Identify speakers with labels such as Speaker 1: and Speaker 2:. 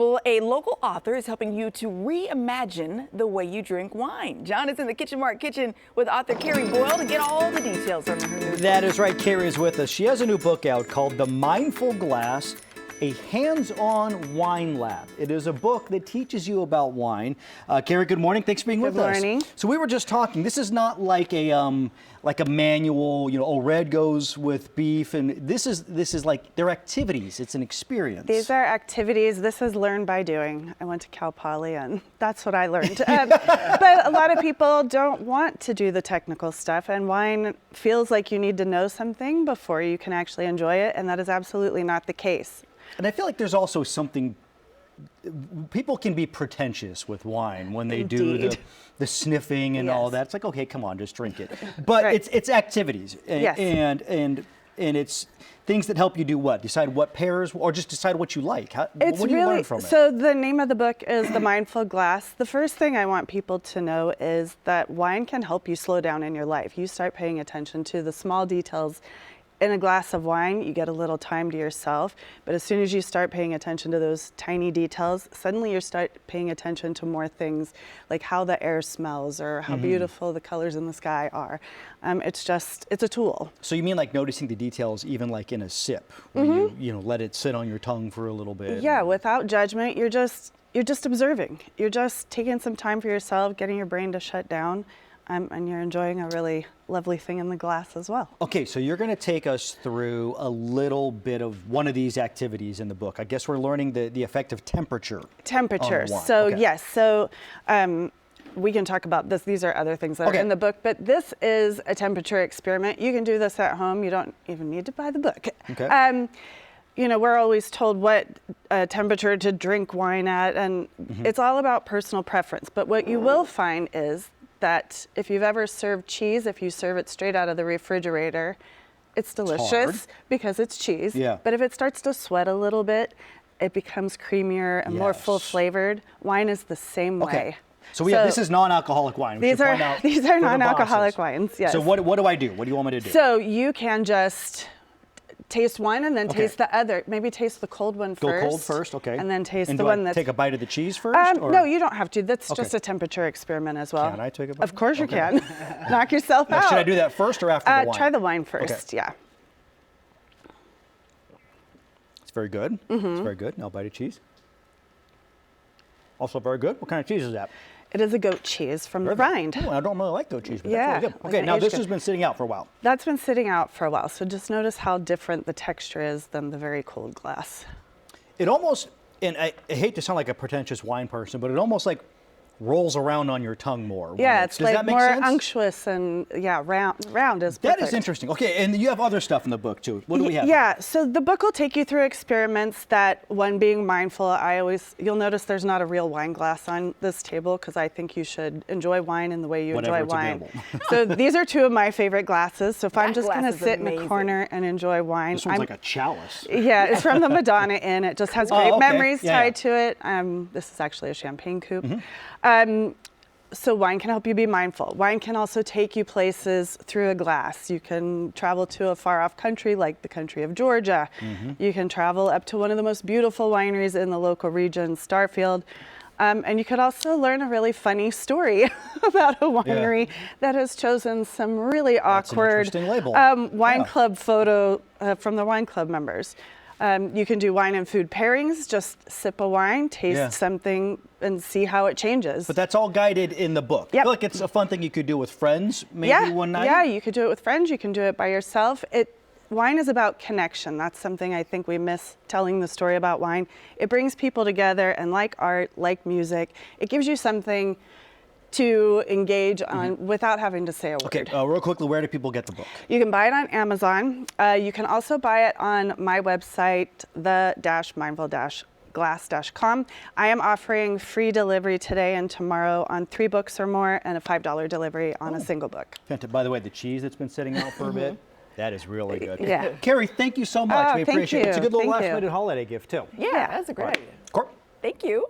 Speaker 1: Well, a local author is helping you to reimagine the way you drink wine. John is in the Kitchen Mart kitchen with author Carrie Boyle to get all the details on her new book.
Speaker 2: That is right, Carrie is with us. She has a new book out called The Mindful Glass, a hands-on wine lab. It is a book that teaches you about wine. Carrie, good morning. Thanks for being with us.
Speaker 3: Good morning.
Speaker 2: So we were just talking. This is not like a manual. You know, oh, red goes with beef, and this is like they're activities. It's an experience.
Speaker 3: These are activities. This is learn by doing. I went to Cal Poly, and that's what I learned. But a lot of people don't want to do the technical stuff, and wine feels like you need to know something before you can actually enjoy it, and that is absolutely not the case.
Speaker 2: And I feel like there's also something, people can be pretentious with wine when they do the sniffing and all that. It's like, okay, come on, just drink it. But
Speaker 3: Right.
Speaker 2: it's activities
Speaker 3: Yes.
Speaker 2: and it's things that help you do what? Decide what pairs, or just decide what you like. What do you learn from it?
Speaker 3: So the name of the book is The Mindful Glass. The first thing I want people to know is that wine can help you slow down in your life. You start paying attention to the small details. In a glass of wine, you get a little time to yourself, but as soon as you start paying attention to those tiny details, suddenly you start paying attention to more things, like how the air smells or how beautiful the colors in the sky are. It's a tool.
Speaker 2: So you mean like noticing the details even like in a sip, when you let it sit on your tongue for a little bit?
Speaker 3: Yeah, without judgment, you're just observing. You're just taking some time for yourself, getting your brain to shut down. And you're enjoying a really lovely thing in the glass as well.
Speaker 2: Okay, so you're going to take us through a little bit of one of these activities in the book. I guess we're learning the effect of temperature.
Speaker 3: Temperature.
Speaker 2: On the wine.
Speaker 3: So
Speaker 2: Okay.
Speaker 3: yes. So we can talk about this. These are other things that are in the book, but this is a temperature experiment. You can do this at home. You don't even need to buy the book.
Speaker 2: Okay.
Speaker 3: You know, we're always told what temperature to drink wine at, and it's all about personal preference. But what you will find is that if you've ever served cheese, if you serve it straight out of the refrigerator, it's delicious because it's cheese.
Speaker 2: Yeah.
Speaker 3: But if it starts to sweat a little bit, it becomes creamier and more full flavored. Wine is the same way.
Speaker 2: So this is non-alcoholic wine.
Speaker 3: These are non-alcoholic wines. Yes.
Speaker 2: So what do I do? What do you want me to do?
Speaker 3: So you can just taste one and then taste the other. Maybe taste the cold one first.
Speaker 2: Go cold first, okay.
Speaker 3: And then taste
Speaker 2: and
Speaker 3: the
Speaker 2: do
Speaker 3: one
Speaker 2: I
Speaker 3: that's...
Speaker 2: take a bite of the cheese first?
Speaker 3: No, you don't have to. That's just a temperature experiment as well.
Speaker 2: Can I take a bite?
Speaker 3: Of course you can. Knock yourself
Speaker 2: Now,
Speaker 3: out.
Speaker 2: should I do that first or after the wine?
Speaker 3: Try the wine first, yeah.
Speaker 2: It's very good. It's very good. Now a bite of cheese. Also very good. What kind of cheese is that?
Speaker 3: It is a goat cheese from the rind.
Speaker 2: Oh, I don't really like goat cheese, but
Speaker 3: Yeah,
Speaker 2: that's really good. Okay, now this has been sitting out for a while.
Speaker 3: That's been sitting out for a while, so just notice how different the texture is than the very cold glass.
Speaker 2: It almost, and I hate to sound like a pretentious wine person, but it almost like rolls around on your tongue more.
Speaker 3: Yeah, it's
Speaker 2: does
Speaker 3: like
Speaker 2: that make
Speaker 3: more
Speaker 2: sense?
Speaker 3: unctuous and round is perfect.
Speaker 2: That is interesting. Okay, and you have other stuff in the book too. What do we have?
Speaker 3: Yeah, so the book will take you through experiments that, one being mindful, you'll notice there's not a real wine glass on this table because I think you should enjoy wine in the way you enjoy wine. So these are two of my favorite glasses. So if I'm just going to sit in a corner and enjoy wine.
Speaker 2: This one's like a chalice.
Speaker 3: Yeah, it's from the Madonna Inn. It just has great memories tied to it. This is actually a champagne coupe. So wine can help you be mindful. Wine can also take you places through a glass. You can travel to a far off country like the country of Georgia. You can travel up to one of the most beautiful wineries in the local region, Starfield. And you could also learn a really funny story about a winery that has chosen some really awkward wine club photo from the wine club members. You can do wine and food pairings, just sip a wine, taste something, and see how it changes.
Speaker 2: But that's all guided in the book. I feel like it's a fun thing you could do with friends, maybe one night.
Speaker 3: Yeah, you could do it with friends, you can do it by yourself. Wine is about connection. That's something I think we miss telling the story about wine. It brings people together, and like art, like music, it gives you something to engage on without having to say a word.
Speaker 2: Okay, real quickly, where do people get the book?
Speaker 3: You can buy it on Amazon. You can also buy it on my website, the-mindful-glass.com. I am offering free delivery today and tomorrow on 3 books or more, and a $5 delivery on a single book.
Speaker 2: By the way, the cheese that's been sitting out for a bit, that is really good.
Speaker 3: Yeah.
Speaker 2: Carrie, thank you so much. We appreciate it. It's a good little
Speaker 3: Thank
Speaker 2: last
Speaker 3: you.
Speaker 2: minute holiday gift too.
Speaker 1: Yeah, that's a great idea.
Speaker 2: Court.
Speaker 1: Thank you.